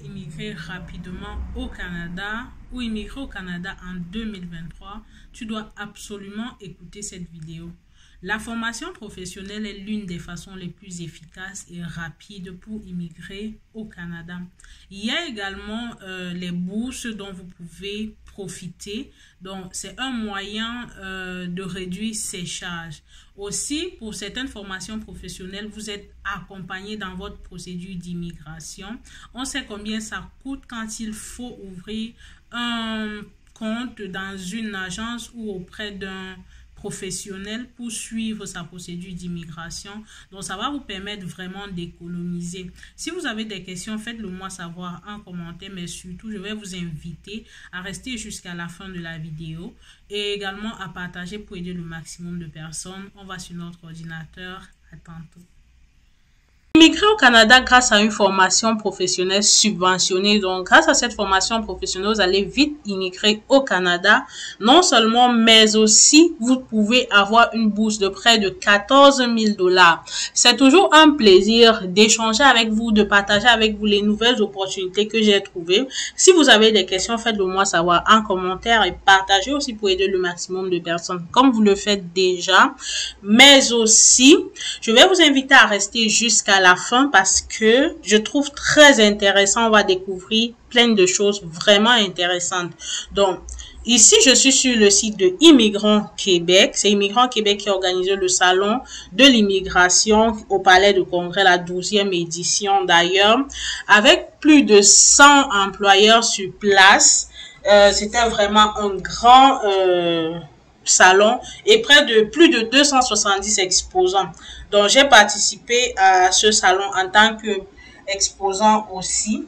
Immigrer rapidement au Canada ou immigrer au Canada en 2023, tu dois absolument écouter cette vidéo. La formation professionnelle est l'une des façons les plus efficaces et rapides pour immigrer au Canada. Il y a également les bourses dont vous pouvez profiter. Donc, c'est un moyen de réduire ses charges. Aussi, pour certaines formations professionnelles, vous êtes accompagné dans votre procédure d'immigration. On sait combien ça coûte quand il faut ouvrir un compte dans une agence ou auprès d'un professionnel pour suivre sa procédure d'immigration. Donc, ça va vous permettre vraiment d'économiser. Si vous avez des questions, faites-le moi savoir en commentaire, mais surtout, je vais vous inviter à rester jusqu'à la fin de la vidéo et également à partager pour aider le maximum de personnes. On va sur notre ordinateur. À tantôt. Immigrer au Canada grâce à une formation professionnelle subventionnée. Donc, grâce à cette formation professionnelle, vous allez vite immigrer au Canada. Non seulement, mais aussi, vous pouvez avoir une bourse de près de 14 000 $. C'est toujours un plaisir d'échanger avec vous, de partager avec vous les nouvelles opportunités que j'ai trouvées. Si vous avez des questions, faites-le moi savoir en commentaire et partagez aussi pour aider le maximum de personnes, comme vous le faites déjà. Mais aussi, je vais vous inviter à rester jusqu'à la fin parce que je trouve très intéressant. On va découvrir plein de choses vraiment intéressantes. Donc, ici, je suis sur le site de Immigrants Québec. C'est Immigrants Québec qui a organisé le salon de l'immigration au Palais de Congrès, la 12e édition d'ailleurs, avec plus de 100 employeurs sur place. C'était vraiment un grand salon et plus de 270 exposants. Donc, j'ai participé à ce salon en tant qu'exposant aussi.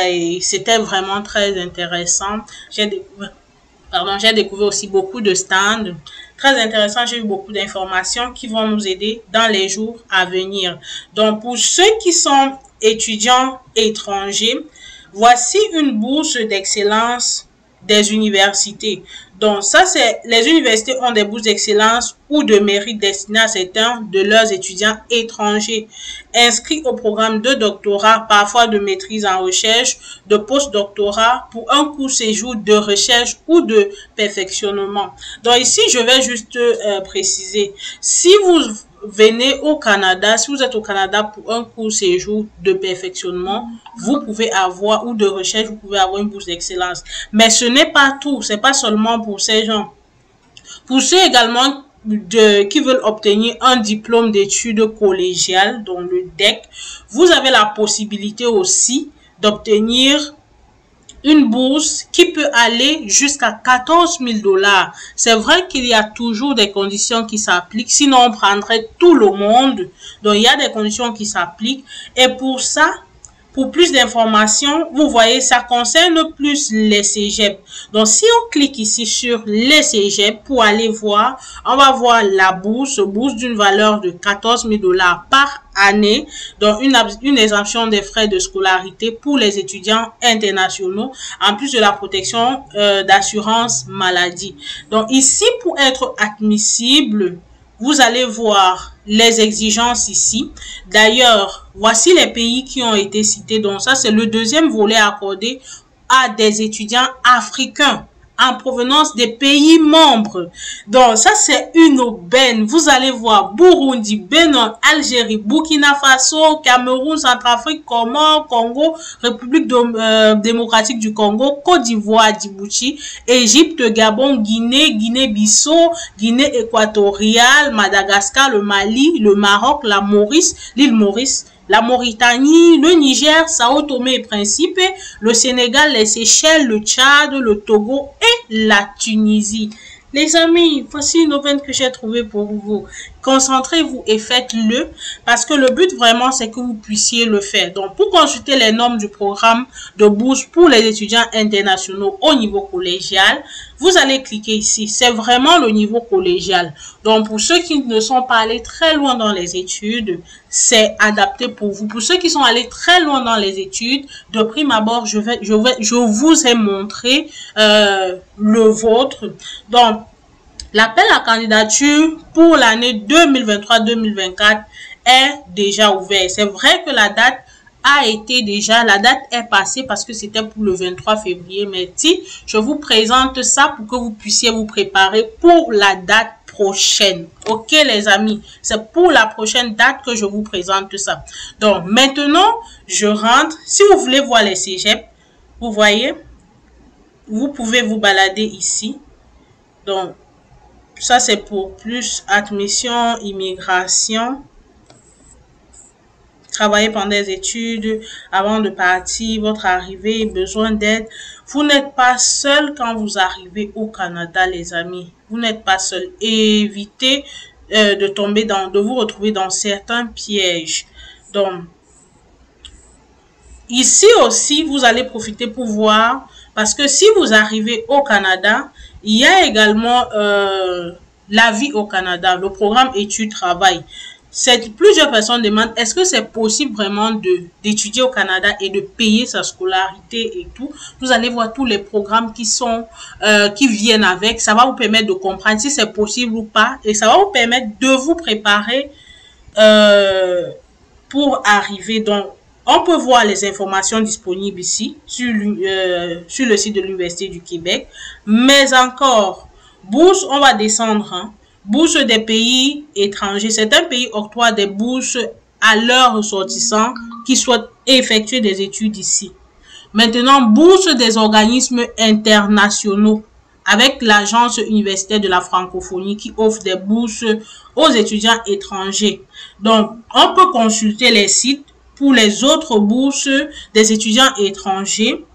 Et c'était vraiment très intéressant. J'ai découvert aussi beaucoup de stands. Très intéressant, j'ai eu beaucoup d'informations qui vont nous aider dans les jours à venir. Donc, pour ceux qui sont étudiants étrangers, voici une bourse d'excellence des universités. Donc, ça, les universités ont des bourses d'excellence ou de mérite destinées à certains de leurs étudiants étrangers inscrits au programme de doctorat, parfois de maîtrise en recherche, de post-doctorat pour un court séjour de recherche ou de perfectionnement. Donc, ici, je vais juste préciser, si vous venez au Canada, si vous êtes au Canada pour un court séjour de perfectionnement, vous pouvez avoir, ou de recherche, vous pouvez avoir une bourse d'excellence. Mais ce n'est pas tout, c'est pas seulement pour ces gens. Pour ceux également qui veulent obtenir un diplôme d'études collégiales, donc le DEC, vous avez la possibilité aussi d'obtenir une bourse qui peut aller jusqu'à 14 000 $. C'est vrai qu'il y a toujours des conditions qui s'appliquent, sinon on prendrait tout le monde. Donc, il y a des conditions qui s'appliquent. Et pour ça, pour plus d'informations, vous voyez, ça concerne plus les cégeps. Donc, si on clique ici sur les cégeps pour aller voir, on va voir la bourse d'une valeur de 14 000 $ par année. Donc, une exemption des frais de scolarité pour les étudiants internationaux, en plus de la protection d'assurance maladie. Donc, ici, pour être admissible, vous allez voir les exigences ici. D'ailleurs, voici les pays qui ont été cités. Donc, ça, c'est le deuxième volet accordé à des étudiants africains en provenance des pays membres. Donc, ça, c'est une aubaine. Vous allez voir Burundi, Bénin, Algérie, Burkina Faso, Cameroun, Centrafrique, Comores, Congo, République démocratique du Congo, Côte d'Ivoire, Djibouti, Égypte, Gabon, Guinée, Guinée-Bissau, Guinée équatoriale, Madagascar, le Mali, le Maroc, la Maurice, l'île Maurice, la Mauritanie, le Niger, Sao Tomé et Principe, le Sénégal, les Seychelles, le Tchad, le Togo et la Tunisie. Les amis, voici une aubaine que j'ai trouvée pour vous. Concentrez-vous et faites-le parce que le but vraiment, c'est que vous puissiez le faire. Donc, pour consulter les normes du programme de bourse pour les étudiants internationaux au niveau collégial, vous allez cliquer ici. C'est vraiment le niveau collégial. Donc, pour ceux qui ne sont pas allés très loin dans les études, c'est adapté pour vous. Pour ceux qui sont allés très loin dans les études, de prime abord, je vous ai montré le vôtre. Donc, l'appel à candidature pour l'année 2023-2024 est déjà ouvert. C'est vrai que la date a été déjà, la date est passée parce que c'était pour le 23 février. Mais si je vous présente ça pour que vous puissiez vous préparer pour la date prochaine. Ok les amis, c'est pour la prochaine date que je vous présente ça. Donc maintenant, je rentre. Si vous voulez voir les cégeps, vous voyez, vous pouvez vous balader ici. Donc ça c'est pour plus admission, immigration. Travailler pendant des études, avant de partir, votre arrivée, besoin d'aide. Vous n'êtes pas seul quand vous arrivez au Canada, les amis. Vous n'êtes pas seul. Évitez de vous retrouver dans certains pièges. Donc, ici aussi, vous allez profiter pour voir, parce que si vous arrivez au Canada, il y a également la vie au Canada, le programme études-travail. Plusieurs personnes demandent, est-ce que c'est possible vraiment d'étudier au Canada et de payer sa scolarité et tout? Vous allez voir tous les programmes qui viennent avec. Ça va vous permettre de comprendre si c'est possible ou pas. Et ça va vous permettre de vous préparer pour arriver. Donc, on peut voir les informations disponibles ici sur le site de l'Université du Québec. Mais encore, bourse, on va descendre, hein. Bourse des pays étrangers. Certains pays octroient des bourses à leurs ressortissants qui souhaitent effectuer des études ici. Maintenant, bourse des organismes internationaux avec l'Agence universitaire de la francophonie qui offre des bourses aux étudiants étrangers. Donc, on peut consulter les sites pour les autres bourses des étudiants étrangers.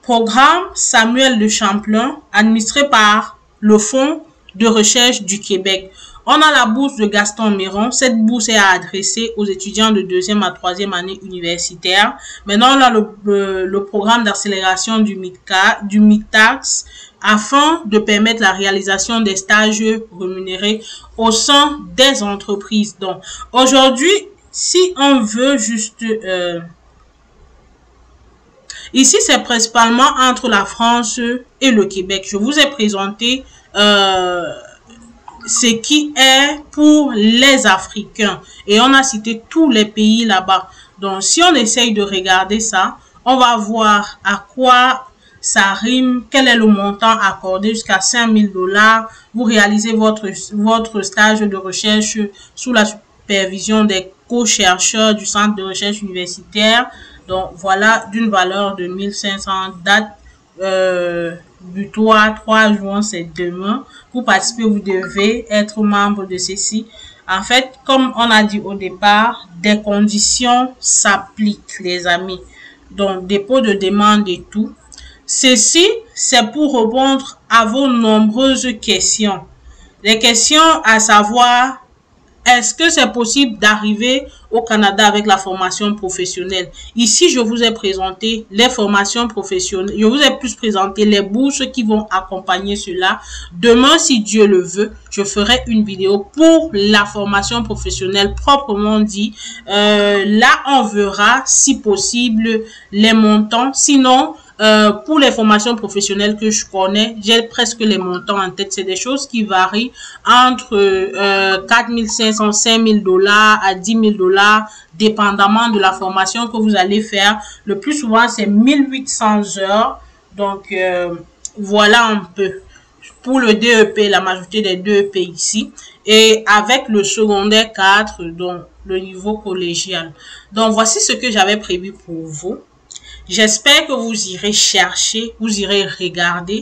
Programme Samuel de Champlain, administré par le Fonds de recherche du Québec. On a la bourse de Gaston Miron. Cette bourse est adressée aux étudiants de 2e à 3e année universitaire. Maintenant, on a le programme d'accélération du MITAX afin de permettre la réalisation des stages rémunérés au sein des entreprises. Donc, aujourd'hui, si on veut juste... ici, c'est principalement entre la France et le Québec. Je vous ai présenté ce qui est pour les Africains. Et on a cité tous les pays là-bas. Donc, si on essaye de regarder ça, on va voir à quoi ça rime, quel est le montant accordé jusqu'à 5 000 $. Vous réalisez votre stage de recherche sous la supervision des co-chercheurs du centre de recherche universitaire. Donc, voilà, d'une valeur de 1500, date butoir 3 juin, c'est demain. Pour participer, vous devez être membre de ceci. En fait, comme on a dit au départ, des conditions s'appliquent, les amis. Donc, dépôt de demande et tout. Ceci, c'est pour répondre à vos nombreuses questions. Les questions à savoir... Est-ce que c'est possible d'arriver au Canada avec la formation professionnelle? Ici, je vous ai présenté les formations professionnelles. Je vous ai plus présenté les bourses qui vont accompagner cela. Demain, si Dieu le veut, je ferai une vidéo pour la formation professionnelle proprement dit. Là, on verra si possible les montants. Sinon, pour les formations professionnelles que je connais, j'ai presque les montants en tête. C'est des choses qui varient entre 4 500, 5 000 $, à 10 000 $, dépendamment de la formation que vous allez faire. Le plus souvent, c'est 1800 heures. Donc, voilà un peu. Pour le DEP, la majorité des DEP ici. Et avec le secondaire 4, donc le niveau collégial. Donc, voici ce que j'avais prévu pour vous. J'espère que vous irez chercher, vous irez regarder.